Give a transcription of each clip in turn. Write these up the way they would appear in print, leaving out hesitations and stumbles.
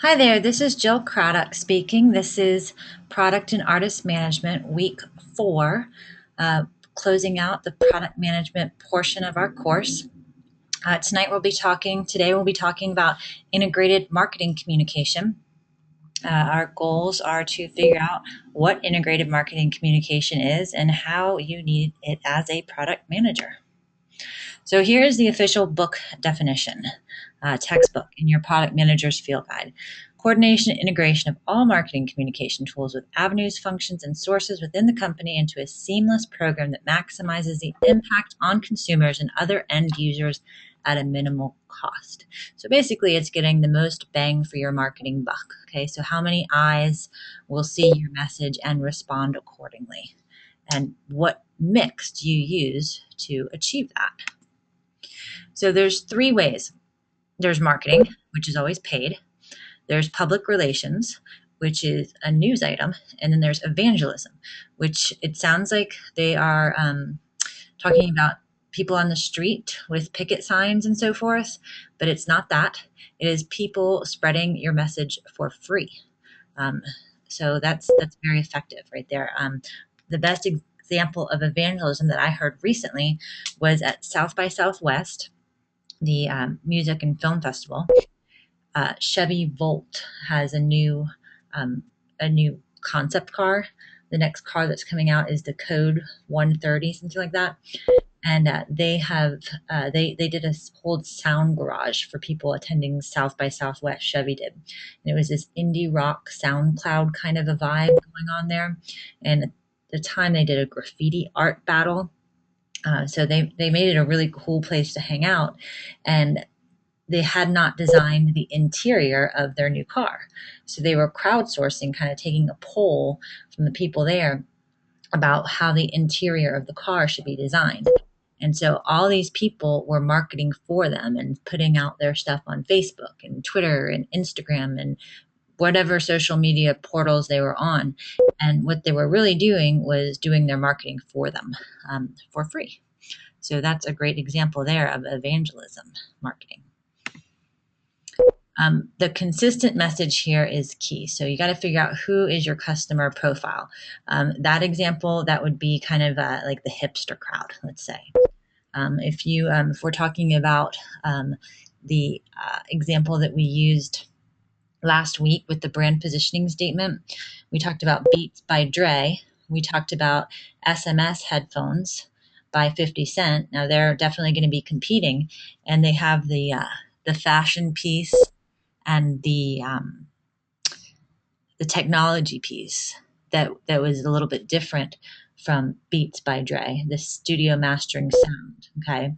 Hi there, this is Jill Craddock speaking. This is Product and Artist Management Week 4, closing out the product management portion of our course. Today we'll be talking about integrated marketing communication. Our goals are to figure out what integrated marketing communication is and how you need it as a product manager. So here's the official book definition, textbook in your product manager's field guide. Coordination and integration of all marketing communication tools with avenues, functions, and sources within the company into a seamless program that maximizes the impact on consumers and other end users at a minimal cost. So basically, it's getting the most bang for your marketing buck. Okay, so how many eyes will see your message and respond accordingly? And what mix do you use to achieve that? So there's three ways. There's marketing, which is always paid. There's public relations, which is a news item. And then there's evangelism, which it sounds like they are talking about people on the street with picket signs and so forth, but it's not that. It is people spreading your message for free. So that's very effective right there. The best example of evangelism that I heard recently was at South by Southwest, the music and film festival. Chevy Volt has a new concept car. The next car that's coming out is the Code 130, something like that. And they did a whole sound garage for people attending South by Southwest. Chevy did, and it was this indie rock SoundCloud kind of a vibe going on there. And at the time, they did a graffiti art battle. So they made it a really cool place to hang out, and they had not designed the interior of their new car. So they were crowdsourcing, kind of taking a poll from the people there about how the interior of the car should be designed. And so all these people were marketing for them and putting out their stuff on Facebook and Twitter and Instagram and whatever social media portals they were on. And what they were really doing was doing their marketing for them for free. So that's a great example there of evangelism marketing. The consistent message here is key. So you got to figure out who is your customer profile. That example, that would be kind of like the hipster crowd, let's say. If we're talking about the example that we used last week with the brand positioning statement, we talked about Beats by Dre. We talked about SMS headphones by 50 Cent. Now they're definitely going to be competing, and they have the fashion piece and the technology piece that was a little bit different from Beats by Dre, the studio mastering sound. Okay,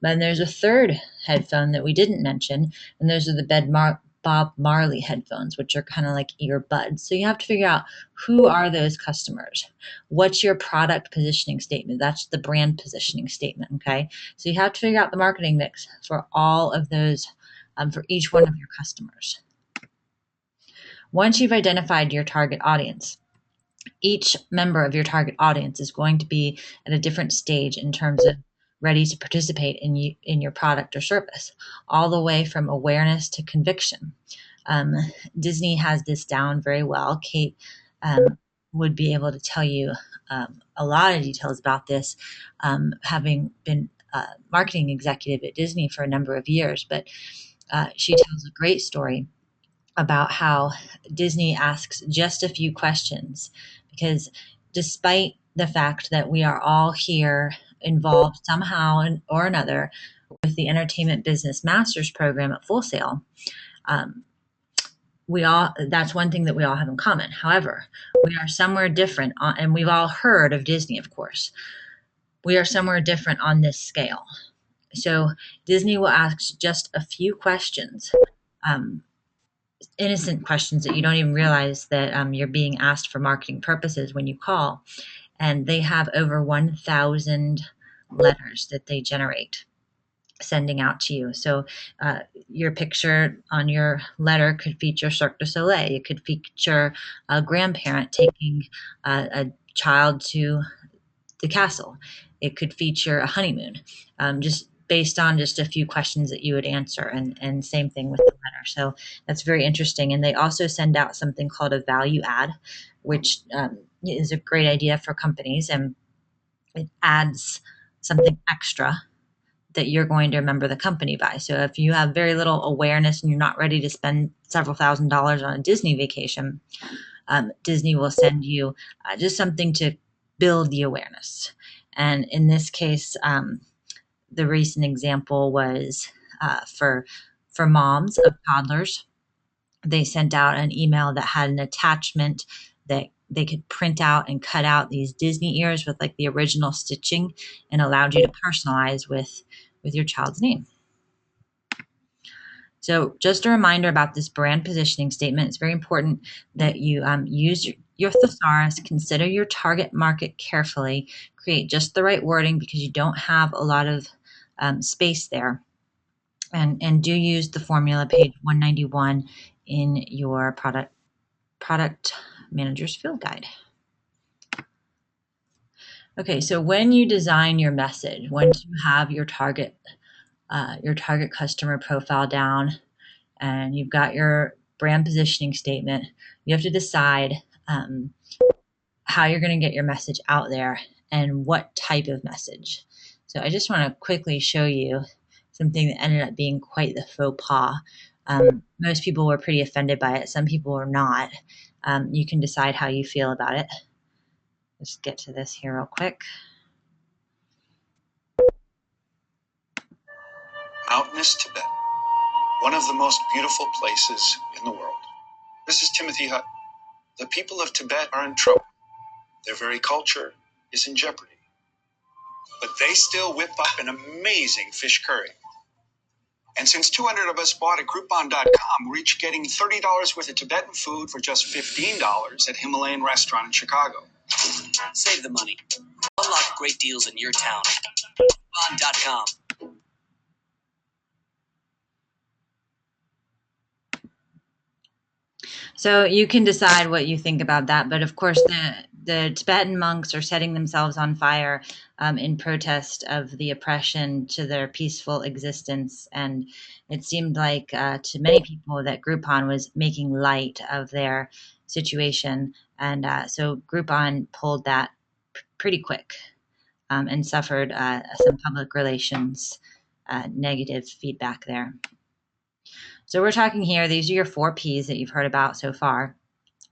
then there's a third headphone that we didn't mention, and those are the Bob Marley headphones, which are kind of like earbuds. So you have to figure out, who are those customers? What's your product positioning statement? That's the brand positioning statement. Okay, so you have to figure out the marketing mix for all of those, for each one of your customers. Once you've identified your target audience, each member of your target audience is going to be at a different stage in terms of ready to participate in your product or service, all the way from awareness to conviction. Disney has this down very well. Kate would be able to tell you a lot of details about this, having been a marketing executive at Disney for a number of years. But she tells a great story about how Disney asks just a few questions, because despite the fact that we are all here involved somehow or another with the Entertainment Business Masters program at Full Sail, that's one thing that we all have in common. However, we are somewhere different, and we've all heard of Disney, of course. We are somewhere different on this scale. So Disney will ask just a few questions, innocent questions that you don't even realize that you're being asked for marketing purposes when you call. And they have over 1,000 letters that they generate sending out to you. So your picture on your letter could feature Cirque du Soleil. It could feature a grandparent taking a child to the castle. It could feature a honeymoon. Just based on just a few questions that you would answer, and same thing with the letter. So that's very interesting. And they also send out something called a value add, which is a great idea for companies, and it adds something extra that you're going to remember the company by. So if you have very little awareness and you're not ready to spend several $1,000s on a Disney vacation, Disney will send you just something to build the awareness. And in this case, the recent example was for moms of toddlers. They sent out an email that had an attachment that they could print out and cut out these Disney ears with like the original stitching, and allowed you to personalize with your child's name. So just a reminder about this brand positioning statement. It's very important that you use your thesaurus, consider your target market carefully, create just the right wording because you don't have a lot of space there. And do use the formula page 191 in your product manager's field guide. Okay, so when you design your message, once you have your target customer profile down, and you've got your brand positioning statement, you have to decide how you're going to get your message out there and what type of message. So I just want to quickly show you something that ended up being quite the faux pas. Most people were pretty offended by it. Some people were not. You can decide how you feel about it. Let's get to this here real quick. Mountainous Tibet, one of the most beautiful places in the world. This is Timothy Hutton. The people of Tibet are in trouble. Their very culture is in jeopardy. But they still whip up an amazing fish curry. And since 200 of us bought at Groupon.com, we're each getting $30 worth of Tibetan food for just $15 at Himalayan Restaurant in Chicago. Save the money. Unlock great deals in your town. Groupon.com. So you can decide what you think about that. But of course, the Tibetan monks are setting themselves on fire in protest of the oppression to their peaceful existence. And it seemed like to many people that Groupon was making light of their situation. And so Groupon pulled that pretty quick and suffered some public relations negative feedback there. So we're talking here, these are your 4 Ps that you've heard about so far.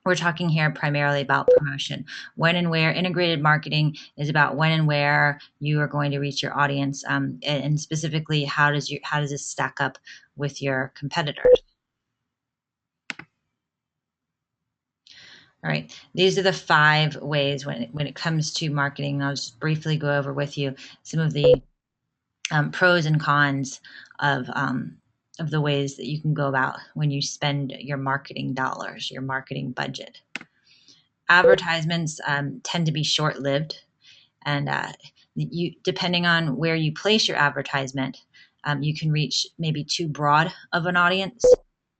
We're talking here primarily about promotion. When and where. Integrated marketing is about when and where you are going to reach your audience, and specifically, how does this stack up with your competitors? All right, these are the 5 ways when it comes to marketing. I'll just briefly go over with you some of the pros and cons of the ways that you can go about when you spend your marketing dollars, your marketing budget. Advertisements tend to be short-lived, and you, depending on where you place your advertisement, you can reach maybe too broad of an audience,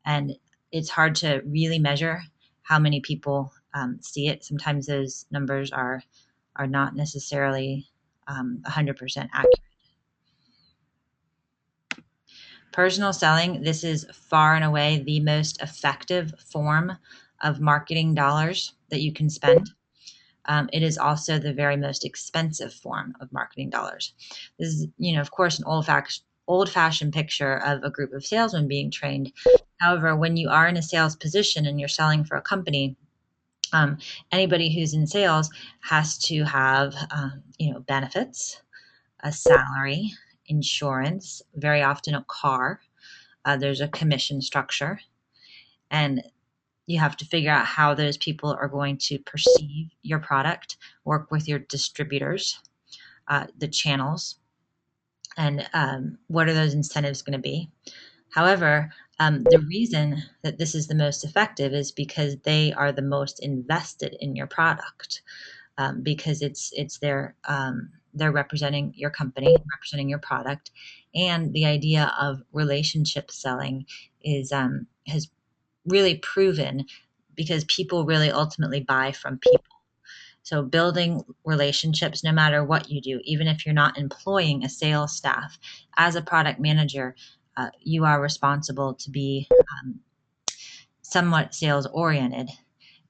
and it's hard to really measure how many people see it. Sometimes those numbers are not necessarily 100% accurate. Personal selling, this is far and away the most effective form of marketing dollars that you can spend. It is also the very most expensive form of marketing dollars. This is, of course, an old-fashioned picture of a group of salesmen being trained. However, when you are in a sales position and you're selling for a company, anybody who's in sales has to have, benefits, a salary, insurance, very often a car. There's a commission structure, and you have to figure out how those people are going to perceive your product, work with your distributors, the channels, and what are those incentives going to be. However, the reason that this is the most effective is because they are the most invested in your product, because it's they're representing your company, representing your product, and the idea of relationship selling is has really proven, because people really ultimately buy from people. So building relationships, no matter what you do, even if you're not employing a sales staff, as a product manager, you are responsible to be somewhat sales oriented.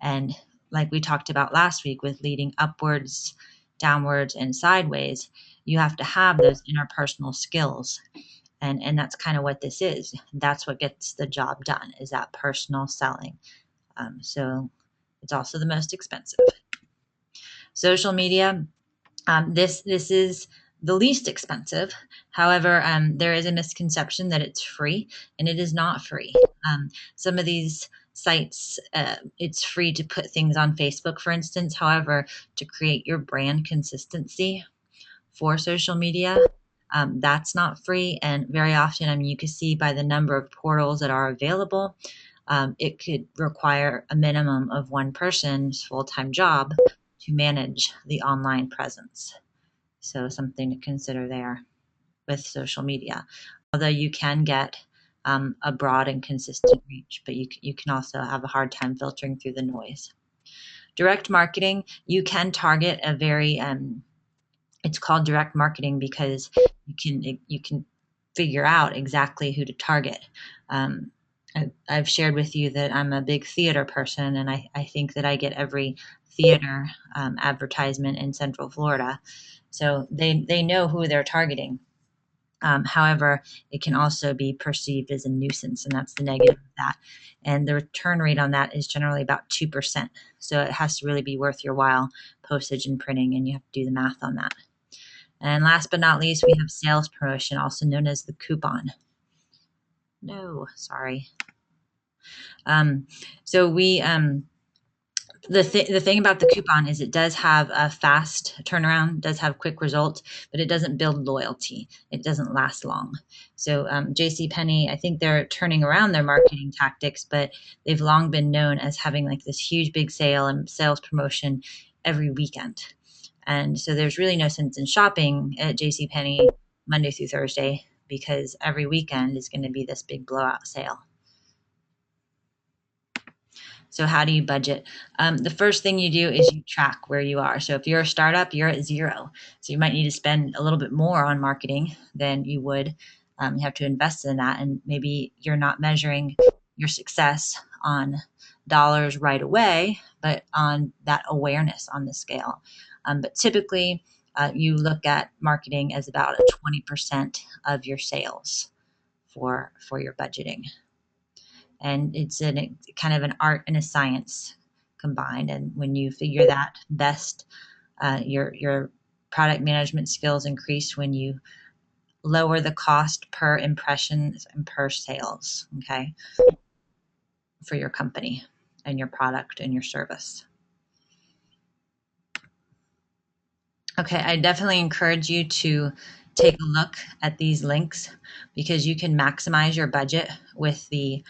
And like we talked about last week with leading upwards, downwards, and sideways, you have to have those interpersonal skills. And that's kind of what this is. That's what gets the job done, is that personal selling. So it's also the most expensive. Social media, this is the least expensive. However, there is a misconception that it's free, and it is not free. Some of these sites, it's free to put things on Facebook, for instance. However, to create your brand consistency for social media, that's not free. And very often, I mean, you can see by the number of portals that are available, it could require a minimum of one person's full-time job to manage the online presence. So something to consider there with social media. Although you can get a broad and consistent reach, but you can also have a hard time filtering through the noise. Direct marketing, you can target a very, it's called direct marketing because you can figure out exactly who to target. I've shared with you that I'm a big theater person, and I think that I get every theater advertisement in Central Florida. So they know who they're targeting. However, it can also be perceived as a nuisance, and that's the negative of that. And the return rate on that is generally about 2%. So it has to really be worth your while, postage and printing, and you have to do the math on that. And last but not least, we have sales promotion, also known as the coupon. No, sorry. So we the thing about the coupon is it does have a fast turnaround, does have quick results, but it doesn't build loyalty. It doesn't last long. So JCPenney, I think they're turning around their marketing tactics, but they've long been known as having like this huge big sale and sales promotion every weekend. And so there's really no sense in shopping at JCPenney Monday through Thursday because every weekend is going to be this big blowout sale. So how do you budget? The first thing you do is you track where you are. So if you're a startup, you're at zero. So you might need to spend a little bit more on marketing than you would. You have to invest in that. And maybe you're not measuring your success on dollars right away, but on that awareness on the scale. But typically, you look at marketing as about 20% of your sales for your budgeting. And it's kind of an art and a science combined. And when you figure that best, your product management skills increase when you lower the cost per impressions and per sales, okay, for your company and your product and your service. Okay, I definitely encourage you to take a look at these links because you can maximize your budget with the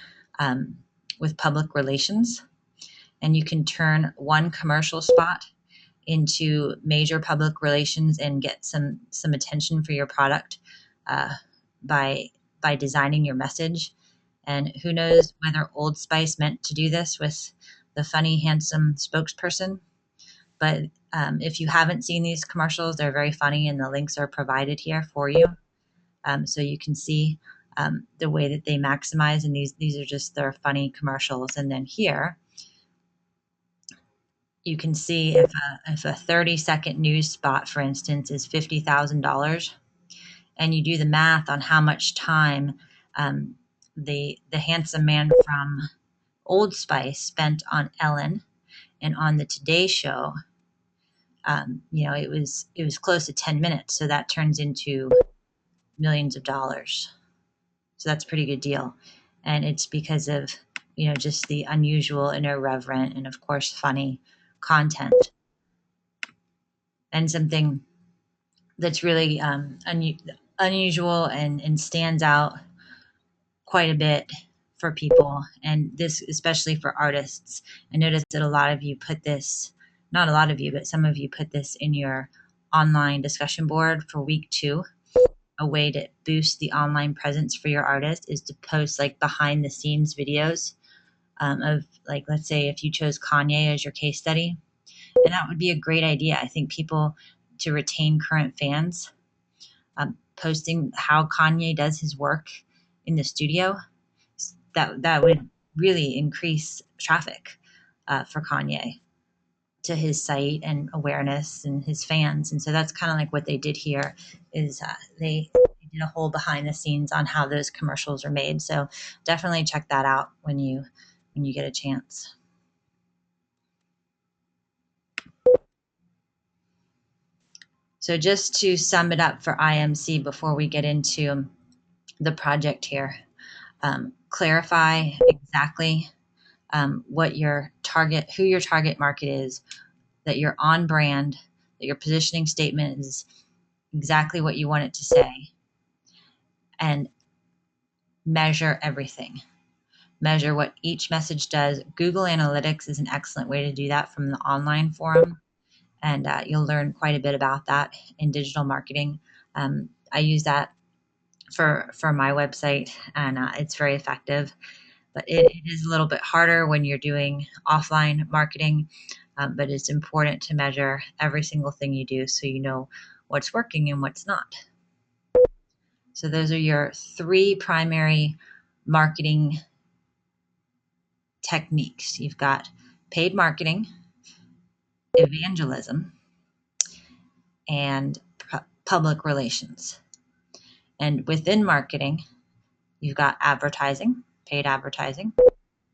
with public relations, and you can turn one commercial spot into major public relations and get some attention for your product by designing your message. And who knows whether Old Spice meant to do this with the funny, handsome spokesperson. But if you haven't seen these commercials, they're very funny, and the links are provided here for you. So you can see the way that they maximize, and these are just their funny commercials. And then here, you can see if a 30-second news spot, for instance, is $50,000, and you do the math on how much time the handsome man from Old Spice spent on Ellen and on the Today Show, it was close to 10 minutes. So that turns into millions of dollars. So that's a pretty good deal. And it's because of, just the unusual and irreverent and, of course, funny content. And something that's really unusual and stands out quite a bit for people. And this, especially for artists. I noticed that a lot of you put this, not a lot of you, but some of you put this in your online discussion board for week 2. A way to boost the online presence for your artist is to post like behind the scenes videos of, like, let's say if you chose Kanye as your case study, And that would be a great idea. I think people, to retain current fans, posting how Kanye does his work in the studio, that would really increase traffic for Kanye to his site and awareness and his fans. And so that's kind of like what they did here is they did a whole behind the scenes on how those commercials are made. So definitely check that out when you get a chance. So just to sum it up for IMC before we get into the project here, clarify exactly what your target, who your target market is, that you're on brand, that your positioning statement is exactly what you want it to say, and measure everything. Measure what each message does. Google Analytics is an excellent way to do that from the online forum, and you'll learn quite a bit about that in digital marketing. I use that for my website, and it's very effective. But it is a little bit harder when you're doing offline marketing, but it's important to measure every single thing you do so you know what's working and what's not. So those are your 3 primary marketing techniques. You've got paid marketing, evangelism, and public relations. And within marketing, you've got advertising, paid advertising,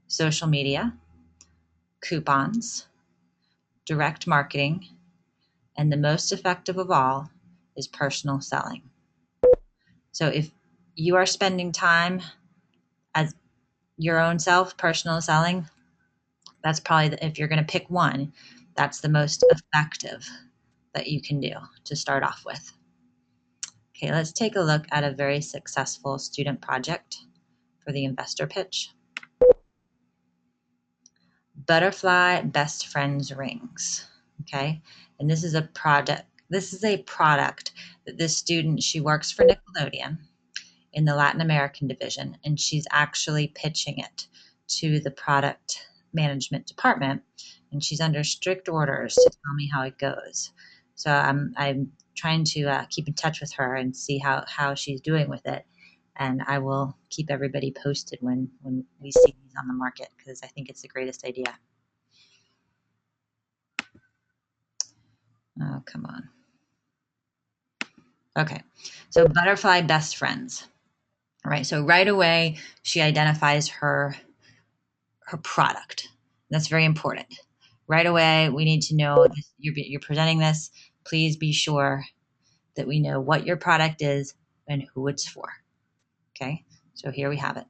social media, coupons, direct marketing, and the most effective of all is personal selling. So if you are spending time as your own self, personal selling, that's probably, if you're going to pick one, that's the most effective that you can do to start off with. Okay, let's take a look at a very successful student project for the investor pitch. Butterfly Best Friends rings. Okay, and this is a product. This is a product that this student, she works for Nickelodeon in the Latin American division, and she's actually pitching it to the product management department, and she's under strict orders to tell me how it goes. So I'm trying to keep in touch with her and see how she's doing with it, and I will keep everybody posted when we see these on the market, because I think it's the greatest idea. Oh, come on. Okay, so Butterfly Best Friends. All right, so right away she identifies her product. That's very important. Right away, we need to know this, you're presenting this. Please be sure that we know what your product is and who it's for. Okay, so here we have it.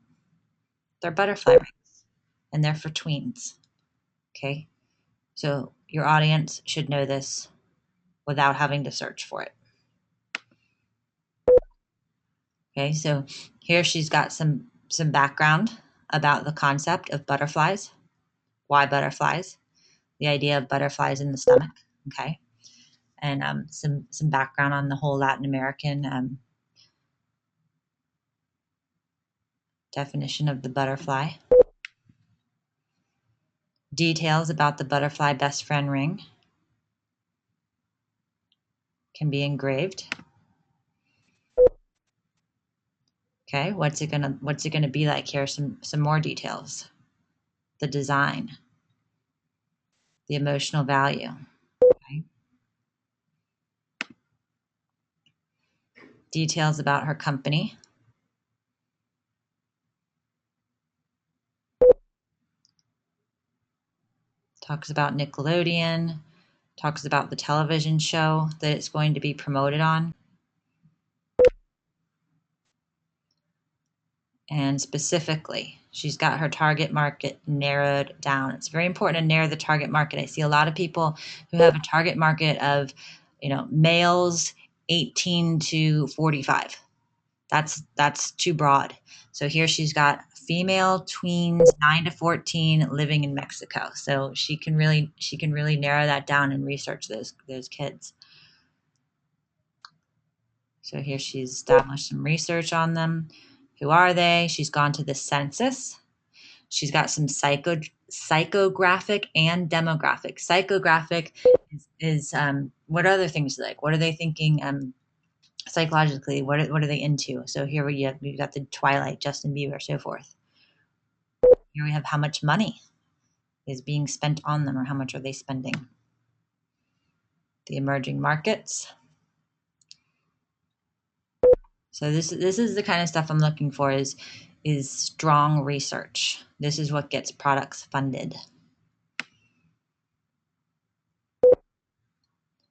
They're butterfly rings, and they're for tweens. Okay, so your audience should know this without having to search for it. Okay, so here she's got some background about the concept of butterflies. Why butterflies? The idea of butterflies in the stomach. Okay, and some background on the whole Latin American definition of the butterfly. Details about the butterfly best friend ring can be engraved. Okay, what's it gonna be like? Here are some more details. The design, the emotional value. Okay. Details about her company. Talks about Nickelodeon. Talks about the television show that it's going to be promoted on. And specifically, she's got her target market narrowed down. It's very important to narrow the target market. I see a lot of people who have a target market of, males 18 to 45. That's too broad. So here she's got female tweens 9 to 14 living in Mexico. So she can really narrow that down and research those kids. So here she's established some research on them. Who are they? She's gone to the census. She's got some psychographic and demographic. Psychographic is what other things like? What are they thinking psychologically? What are they into? So here we've got the Twilight, Justin Bieber, so forth. Here we have how much money is being spent on them, or how much are they spending. The emerging markets. So this is the kind of stuff I'm looking for is strong research. This is what gets products funded.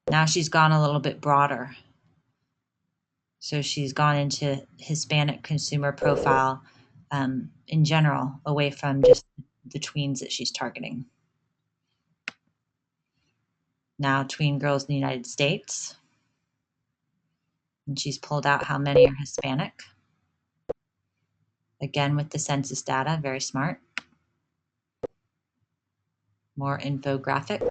Now she's gone a little bit broader. So she's gone into Hispanic consumer profile in general, away from just the tweens that she's targeting. Now tween girls in the United States. And she's pulled out how many are Hispanic. Again, with the census data, very smart. More infographic.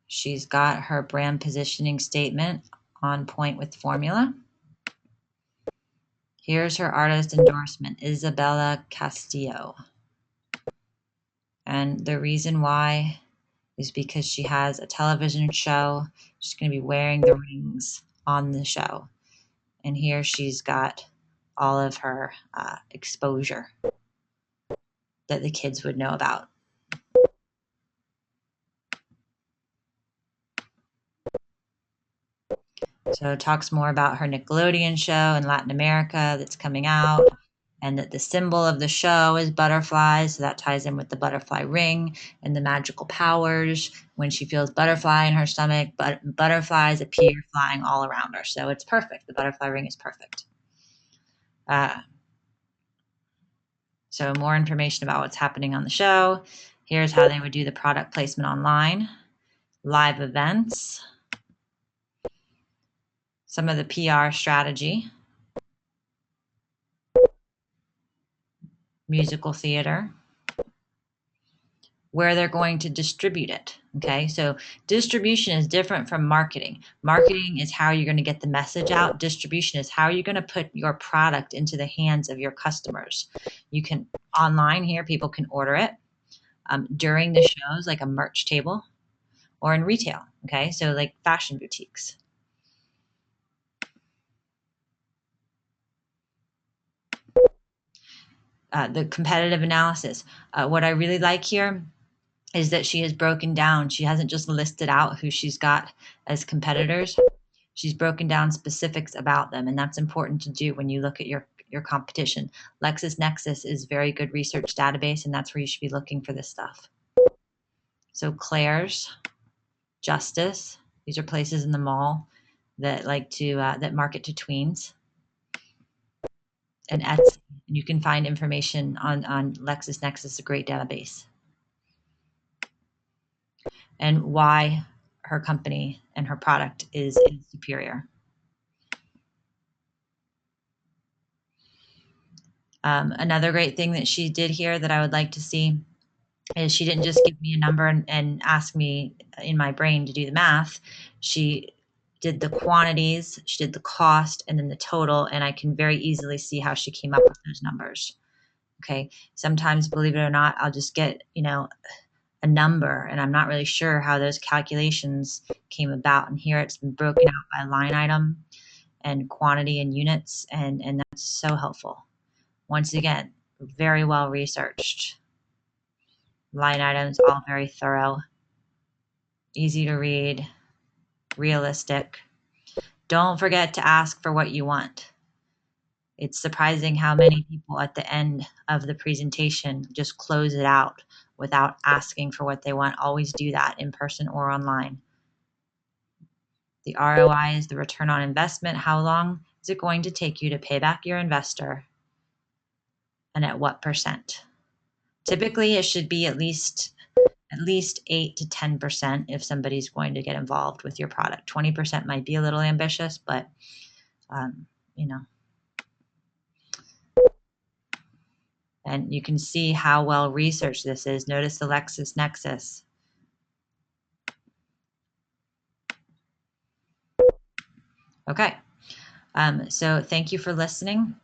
She's got her brand positioning statement on point with formula. Here's her artist endorsement, Isabella Castillo. And the reason why is because she has a television show. She's going to be wearing the rings on the show. And here she's got all of her exposure that the kids would know about. So it talks more about her Nickelodeon show in Latin America that's coming out, and that the symbol of the show is butterflies. So that ties in with the butterfly ring and the magical powers. When she feels butterfly in her stomach, butterflies appear flying all around her. So it's perfect. The butterfly ring is perfect. So more information about what's happening on the show. Here's how they would do the product placement online. Live events. Some of the PR strategy. Musical theater. Where they're going to distribute it. Okay, so distribution is different from marketing. Marketing is how you're going to get the message out. Distribution is how you're going to put your product into the hands of your customers. You can online here, people can order it during the shows, like a merch table, or in retail. Okay, so like fashion boutiques. The competitive analysis. What I really like here is that she has broken down. She hasn't just listed out who she's got as competitors. She's broken down specifics about them, and that's important to do when you look at your competition. LexisNexis is a very good research database, and that's where you should be looking for this stuff. So Claire's, Justice, these are places in the mall that like to that market to tweens. And Etsy, and you can find information on LexisNexis, a great database. And why her company and her product is superior. Another great thing that she did here that I would like to see is she didn't just give me a number and ask me in my brain to do the math. She did the quantities, she did the cost, and then the total, and I can very easily see how she came up with those numbers. Okay, sometimes, believe it or not, I'll just get, a number, and I'm not really sure how those calculations came about. And here it's been broken out by line item and quantity and units, and that's so helpful. Once again, very well researched. Line items, all very thorough, easy to read, realistic. Don't forget to ask for what you want. It's surprising how many people at the end of the presentation just close it out without asking for what they want. Always do that in person or online. The ROI is the return on investment. How long is it going to take you to pay back your investor? And at what percent? Typically, it should be at least 8 to 10% if somebody's going to get involved with your product. 20% might be a little ambitious, but And you can see how well researched this is. Notice the LexisNexis. Okay, so thank you for listening.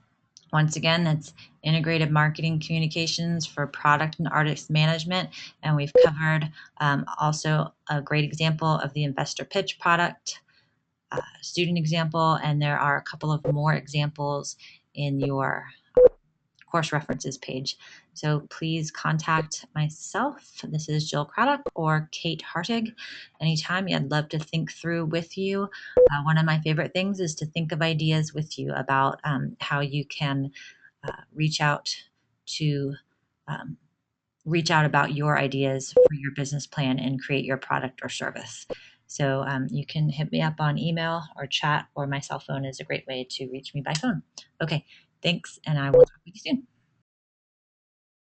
Once again, that's integrated marketing communications for product and artist management. And we've covered also a great example of the investor pitch product, student example, and there are a couple of more examples in your course references page. So please contact myself. This is Jill Craddock or Kate Hartig. Anytime, I'd love to think through with you. One of my favorite things is to think of ideas with you about how you can reach out to reach out about your ideas for your business plan and create your product or service. So you can hit me up on email or chat, or my cell phone is a great way to reach me by phone. Okay, thanks, and I will talk with you soon.